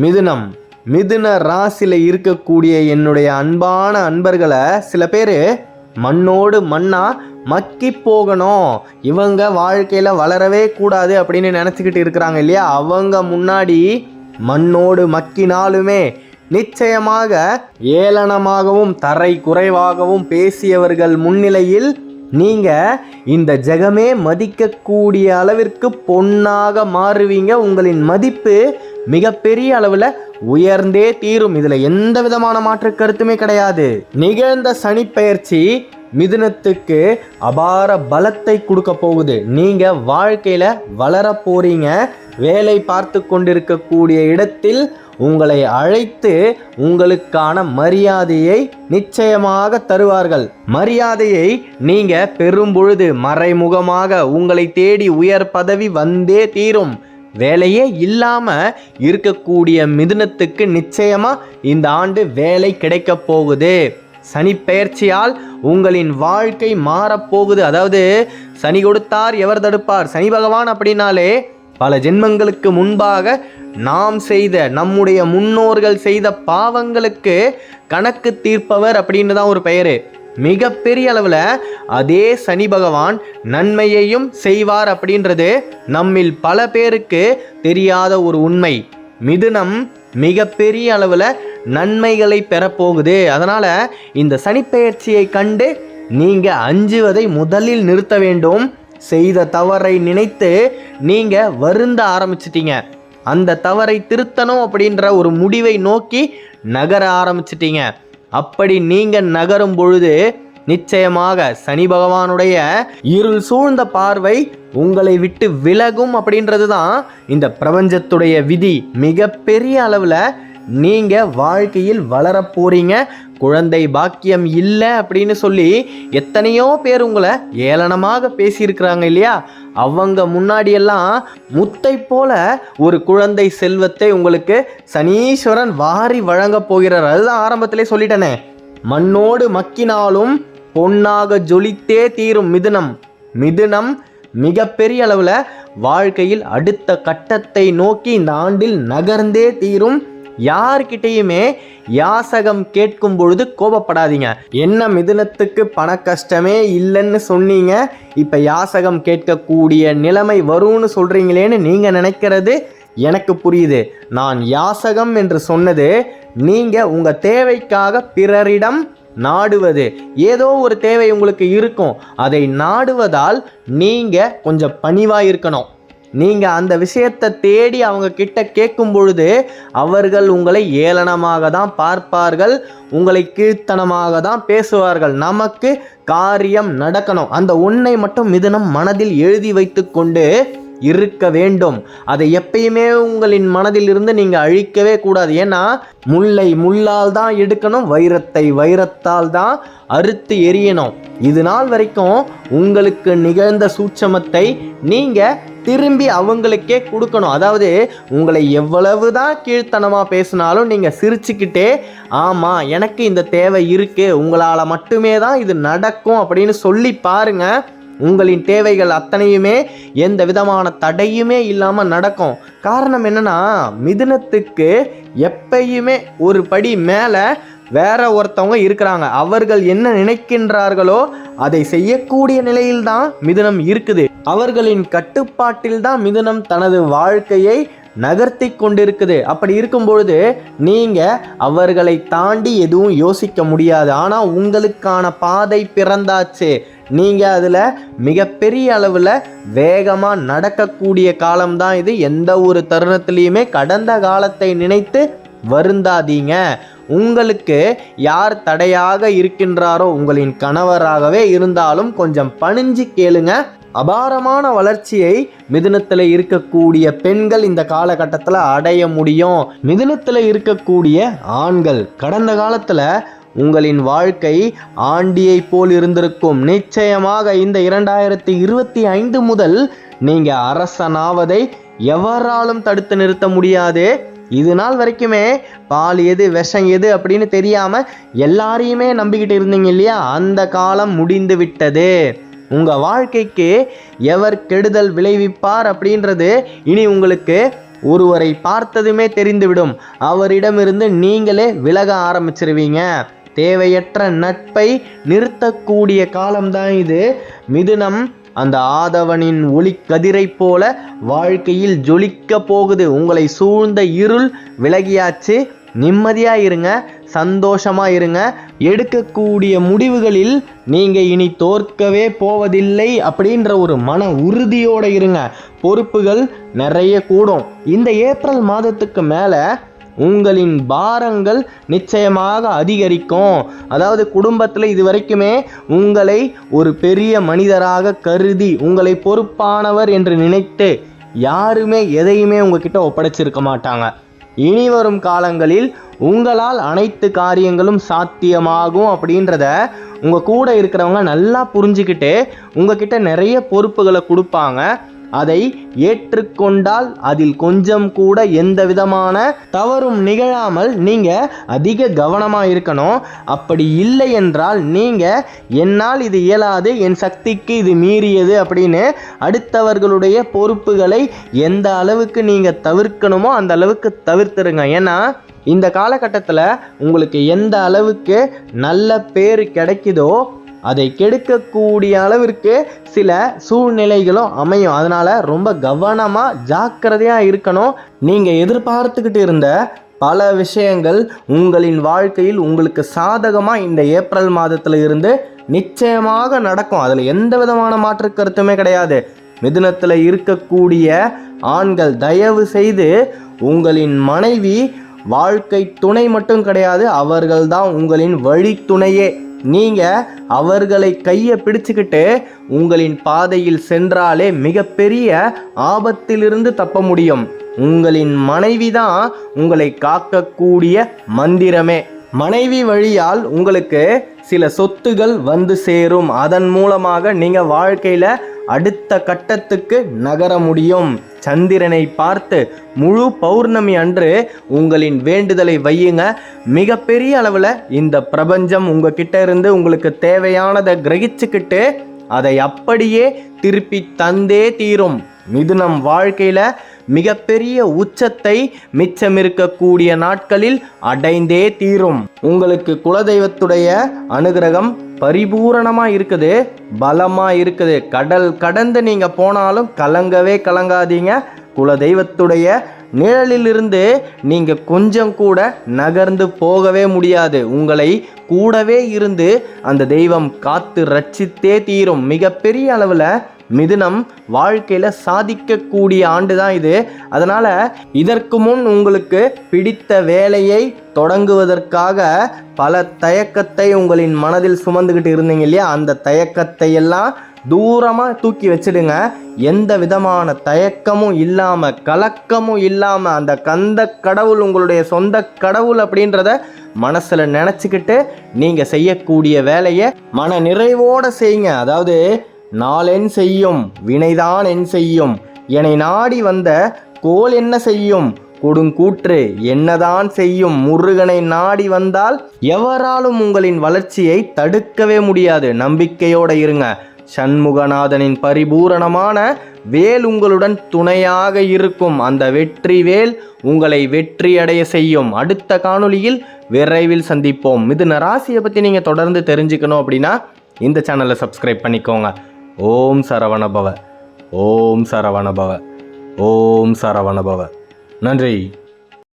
மிதுனம், மிதுன ராசியில் இருக்கக்கூடிய என்னுடைய அன்பான அன்பர்களை சில பேர் மண்ணோடு மண்ணா மக்கி போகணும், இவங்க வாழ்க்கையில் வளரவே கூடாது அப்படின்னு நினச்சிக்கிட்டு இருக்கிறாங்க இல்லையா. அவங்க முன்னாடி மண்ணோடு மக்கினாலுமே நிச்சயமாக ஏளனமாகவும் தரை குறைவாகவும் பேசியவர்கள் முன்னிலையில் நீங்கள் இந்த ஜெகமே மதிக்கக்கூடிய அளவிற்கு பொன்னாக மாறுவீங்க. உங்களின் மதிப்பு மிகப்பெரிய அளவில் உயர்ந்தே தீரும். இதில் எந்த விதமான மாற்று கருத்துமே கிடையாது. நிகழ்ந்த சனிப்பெயர்ச்சி மிதுனத்துக்கு அபார பலத்தை கொடுக்க போகுது. நீங்கள் வாழ்க்கையில் வளர போறீங்க. வேலை பார்த்து கொண்டிருக்கக்கூடிய இடத்தில் உங்களை அழைத்து உங்களுக்கான மரியாதையை நிச்சயமாக தருவார்கள். மரியாதையை நீங்க பெறும் பொழுது மறைமுகமாக உங்களை தேடி உயர் பதவி வந்தே தீரும். வேலையே இல்லாம இருக்கக்கூடிய மிதுனத்துக்கு நிச்சயமா இந்த ஆண்டு வேலை கிடைக்க போகுது. சனி பெயர்ச்சியால் உங்களின் வாழ்க்கை மாறப்போகுது. அதாவது சனி கொடுத்தார் எவர் தடுப்பார். சனி பகவான் அப்படின்னாலே பல ஜென்மங்களுக்கு முன்பாக நாம் செய்த, நம்முடைய முன்னோர்கள் செய்த பாவங்களுக்கு கணக்கு தீர்ப்பவர் அப்படின்னு தான் ஒரு பெயர். மிகப்பெரிய அளவில் அதே சனி பகவான் நன்மையையும் செய்வார் அப்படின்றது நம்மில் பல பேருக்கு தெரியாத ஒரு உண்மை. மிதுனம் மிகப்பெரிய அளவில் நன்மைகளை பெறப்போகுது. அதனால் இந்த சனிப்பெயர்ச்சியை கண்டு நீங்கள் அஞ்சுவதை முதலில் நிறுத்த வேண்டும். செய்த தவறை நினைத்து நீங்கள் வருந்த ஆரம்பிச்சிட்டீங்க. அந்த தவறை திருத்தணும் அப்படின்ற ஒரு முடிவை நோக்கி நகர ஆரம்பிச்சிட்டீங்க. அப்படி நீங்கள் நகரும் பொழுது நிச்சயமாக சனி பகவானுடைய இருள் சூழ்ந்த பார்வை உங்களை விட்டு விலகும் அப்படின்றது தான் இந்த பிரபஞ்சத்துடைய விதி. மிகப்பெரிய அளவில் நீங்கள் வாழ்க்கையில் வளர போறீங்க. குழந்தை பாக்கியம் இல்லை அப்படின்னு சொல்லி எத்தனையோ பேர் உங்களை ஏளனமாக பேசியிருக்கிறாங்க இல்லையா. அவங்க முன்னாடியெல்லாம் முத்தை போல ஒரு குழந்தை செல்வத்தை உங்களுக்கு சனீஸ்வரன் வாரி வழங்க போகிறார். அதுதான் ஆரம்பத்திலே சொல்லிட்டேனே, மண்ணோடு மக்கினாலும் பொன்னாக ஜொலித்தே தீரும் மிதுனம். மிதுனம் மிகப்பெரிய அளவில் வாழ்க்கையில் அடுத்த கட்டத்தை நோக்கி இந்த ஆண்டில் நகர்ந்தே தீரும். யார்கிட்டையுமே யாசகம் கேட்கும் பொழுது கோபப்படாதீங்க. என்ன மிதுனத்துக்கு பண கஷ்டமே இல்லைன்னு சொன்னீங்க, இப்போ யாசகம் கேட்கக்கூடிய நிலைமை வரும்னு சொல்கிறீங்களேன்னு நீங்கள் நினைக்கிறது எனக்கு புரியுது. நான் யாசகம் என்று சொன்னது நீங்கள் உங்கள் தேவைக்காக பிறரிடம் நாடுவது. ஏதோ ஒரு தேவை உங்களுக்கு இருக்கும், அதை நாடுவதால் நீங்கள் கொஞ்சம் பணிவாக இருக்கணும். நீங்கள் அந்த விஷயத்தை தேடி அவங்க கிட்ட கேட்கும் பொழுது அவர்கள் உங்களை ஏளனமாக தான் பார்ப்பார்கள், உங்களை கீழ்த்தனமாக தான் பேசுவார்கள். நமக்கு காரியம் நடக்கணும், அந்த ஒன்றை மட்டும் மிதுனம் மனதில் எழுதி வைத்து கொண்டு இருக்க வேண்டும். அதை எப்பயுமே உங்களின் மனதில் இருந்து நீங்கள் அழிக்கவே கூடாது. ஏன்னா முல்லை முள்ளால் தான் எடுக்கணும், வைரத்தை வைரத்தால் தான் அறுத்து எரியணும். இது நாள் வரைக்கும் உங்களுக்கு நிகழ்ந்த சூட்சமத்தை நீங்கள் திரும்பி அவங்களுக்கே கொடுக்கணும். அதாவது உங்களை எவ்வளவு தான் கீழ்த்தனமாக பேசினாலும் நீங்கள் சிரிச்சுக்கிட்டே ஆமாம் எனக்கு இந்த தேவை இருக்குது, உங்களால் மட்டுமே தான் இது நடக்கும் அப்படின்னு சொல்லி பாருங்கள். உங்களின் தேவைகள் அத்தனையுமே எந்த விதமான தடையுமே இல்லாமல் நடக்கும். காரணம் என்னன்னா, மிதுனத்துக்கு எப்பயுமே ஒரு படி மேலே வேற ஒருத்தவங்க இருக்கிறாங்க. அவர்கள் என்ன நினைக்கின்றார்களோ அதை செய்யக்கூடிய நிலையில்தான் மிதுனம் இருக்குது. அவர்களின் கட்டுப்பாட்டில் தான் மிதுனம் தனது வாழ்க்கையை நகர்த்தி கொண்டிருக்குது. அப்படி இருக்கும் பொழுது நீங்கள் அவர்களை தாண்டி எதுவும் யோசிக்க முடியாது. ஆனால் உங்களுக்கான பாதை பிறந்தாச்சு. நீங்கள் அதில் மிகப்பெரிய அளவில் வேகமாக நடக்கக்கூடிய காலம்தான் இது. எந்த ஒரு தருணத்துலேயுமே கடந்த காலத்தை நினைத்து வருந்தாதீங்க. உங்களுக்கு யார் தடையாக இருக்கின்றாரோ, உங்களின் கணவராகவே இருந்தாலும் கொஞ்சம் பணிஞ்சு கேளுங்க. அபாரமான வளர்ச்சியை மிதுனத்தில் இருக்கக்கூடிய பெண்கள் இந்த காலகட்டத்தில் அடைய முடியும். மிதுனத்தில் இருக்கக்கூடிய ஆண்கள் கடந்த காலத்தில் உங்களின் வாழ்க்கை ஆண்டியை போல் இருந்திருக்கும். நிச்சயமாக இந்த 2025 முதல் நீங்கள் அரசனாவதை எவராலும் தடுத்து நிறுத்த முடியாது. இது நாள் வரைக்குமே பால் எது விஷம் எது அப்படின்னு தெரியாமல் எல்லாரையுமே நம்பிக்கிட்டு இருந்தீங்க இல்லையா, அந்த காலம் முடிந்து விட்டது. உங்கள் வாழ்க்கைக்கு எவர் கெடுதல் விளைவிப்பார் அப்படின்றது இனி உங்களுக்கு ஒருவரை பார்த்ததுமே தெரிந்துவிடும். அவரிடமிருந்து நீங்களே விலக ஆரம்பிச்சிருவீங்க. தேவையற்ற நட்பை நிறுத்தக்கூடிய காலம்தான் இது. மிதுனம் அந்த ஆதவனின் ஒளி கதிரை போல வாழ்க்கையில் ஜொலிக்க போகுது. உங்களை சூழ்ந்த இருள் விலகியாச்சு. நிம்மதியா இருங்க, சந்தோஷமா இருங்க. எடுக்கக்கூடிய முடிவுகளில் நீங்க இனி தோற்கவே போவதில்லை அப்படின்ற ஒரு மன உறுதியோட இருங்க. பொறுப்புகள் நிறைய கூடும். இந்த ஏப்ரல் மாதத்துக்கு மேல உங்களின் பாரங்கள் நிச்சயமாக அதிகரிக்கும். அதாவது குடும்பத்தில் இது வரைக்குமே உங்களை ஒரு பெரிய மனிதராக கருதி உங்களை பொறுப்பானவர் என்று நினைத்து யாருமே எதையுமே உங்ககிட்ட ஒப்படைச்சிருக்க மாட்டாங்க. இனி வரும் காலங்களில் உங்களால் அனைத்து காரியங்களும் சாத்தியமாகும் அப்படின்றத உங்கள் கூட இருக்கிறவங்க நல்லா புரிஞ்சுக்கிட்டு உங்ககிட்ட நிறைய பொறுப்புகளை கொடுப்பாங்க. அதை ஏற்றுக்கொண்டால் அதில் கொஞ்சம் கூட எந்த விதமான தவறும் நிகழாமல் நீங்க அதிக கவனமா இருக்கணும். அப்படி இல்லை என்றால் நீங்க என்னால் இது இயலாது, என் சக்திக்கு இது மீறியது அப்படின்னு அடுத்தவர்களுடைய பொறுப்புகளை எந்த அளவுக்கு நீங்க தவிர்க்கணுமோ அந்த அளவுக்கு தவிர்த்துருங்க. ஏன்னா இந்த காலகட்டத்தில் உங்களுக்கு எந்த அளவுக்கு நல்ல பேர் கிடைக்குதோ அதை கெடுக்கக்கூடிய அளவிற்கு சில சூழ்நிலைகளும் அமையும். அதனால ரொம்ப கவனமாக ஜாக்கிரதையாக இருக்கணும். நீங்கள் எதிர்பார்த்துக்கிட்டு இருந்த பல விஷயங்கள் உங்களின் வாழ்க்கையில் உங்களுக்கு சாதகமாக இந்த ஏப்ரல் மாதத்தில் இருந்து நிச்சயமாக நடக்கும். அதில் எந்த விதமான மாற்று கருத்துமே கிடையாது. மிதுனத்தில் இருக்கக்கூடிய ஆண்கள் தயவு செய்து உங்களின் மனைவி வாழ்க்கை துணை மட்டும் கிடையாது, அவர்கள்தான் உங்களின் வழித்துணையே. நீங்கள் அவர்களை கையை பிடிச்சுக்கிட்டு உங்களின் பாதையில் சென்றாலே மிகப்பெரிய ஆபத்திலிருந்து தப்ப முடியும். உங்களின் மனைவி தான் உங்களை காக்கக்கூடிய மந்திரமே. மனைவி வழியால் உங்களுக்கு சில சொத்துகள் வந்து சேரும். அதன் மூலமாக நீங்கள் வாழ்க்கையில் அடுத்த கட்டத்துக்கு நகர முடியும். சந்திரனை பார்த்து முழு பௌர்ணமி அன்று உங்களின் வேண்டுதலை வையுங்க. மிகப்பெரிய அளவில் இந்த பிரபஞ்சம் உங்ககிட்ட இருந்து உங்களுக்கு தேவையானதை கிரகிச்சுக்கிட்டு அதை அப்படியே திருப்பி தந்தே தீரும். மிதுனம் வாழ்க்கையில் மிகப்பெரிய உச்சத்தை மிச்சம் இருக்கக்கூடிய நாட்களில் அடைந்தே தீரும். உங்களுக்கு குலதெய்வத்துடைய அனுகிரகம் பரிபூரணமாக இருக்குது, பலமாக இருக்குது. கடல் கடந்து நீங்கள் போனாலும் கலங்கவே கலங்காதீங்க. குலதெய்வத்துடைய நிழலிலிருந்து நீங்கள் கொஞ்சம் கூட நகர்ந்து போகவே முடியாது. உங்களை கூடவே இருந்து அந்த தெய்வம் காத்து ரட்சித்தே தீரும். மிகப்பெரிய அளவில் மிதுனம் வாழ்க்கையில் சாதிக்கக்கூடிய ஆண்டு தான் இது. அதனால் இதற்கு முன் உங்களுக்கு பிடித்த வேலையை தொடங்குவதற்காக பல தயக்கத்தை உங்களின் மனதில் சுமந்துக்கிட்டு இருந்தீங்க இல்லையா, அந்த தயக்கத்தை எல்லாம் தூரமாக தூக்கி வச்சிடுங்க. எந்த விதமான தயக்கமும் இல்லாமல் கலக்கமும் இல்லாமல் அந்த கந்த கடவுள் உங்களுடைய சொந்த கடவுள் அப்படின்றத மனசில் நினச்சிக்கிட்டு நீங்கள் செய்யக்கூடிய வேலையை மன நிறைவோடு செய்யுங்க. அதாவது நாளென் செய்யும் வினைதான் என் செய்யும், என்னை நாடி வந்த கோல் என்ன செய்யும், கொடுங்கூற்று என்னதான் செய்யும், முருகனை நாடி வந்தால் எவராலும் உங்களின் வளர்ச்சியை தடுக்கவே முடியாது. நம்பிக்கையோடு இருங்க. சண்முகநாதனின் பரிபூரணமான வேல் உங்களுடன் துணையாக இருக்கும். அந்த வெற்றி வேல் உங்களை வெற்றி அடைய செய்யும். அடுத்த காணொளியில் விரைவில் சந்திப்போம். மிதுன ராசியை பற்றி நீங்கள் தொடர்ந்து தெரிஞ்சுக்கணும் அப்படின்னா இந்த சேனலை சப்ஸ்கிரைப் பண்ணிக்கோங்க. ஓம் சரவணபவ, ஓம் சரவணபவ, ஓம் சரவணபவ. நன்றி.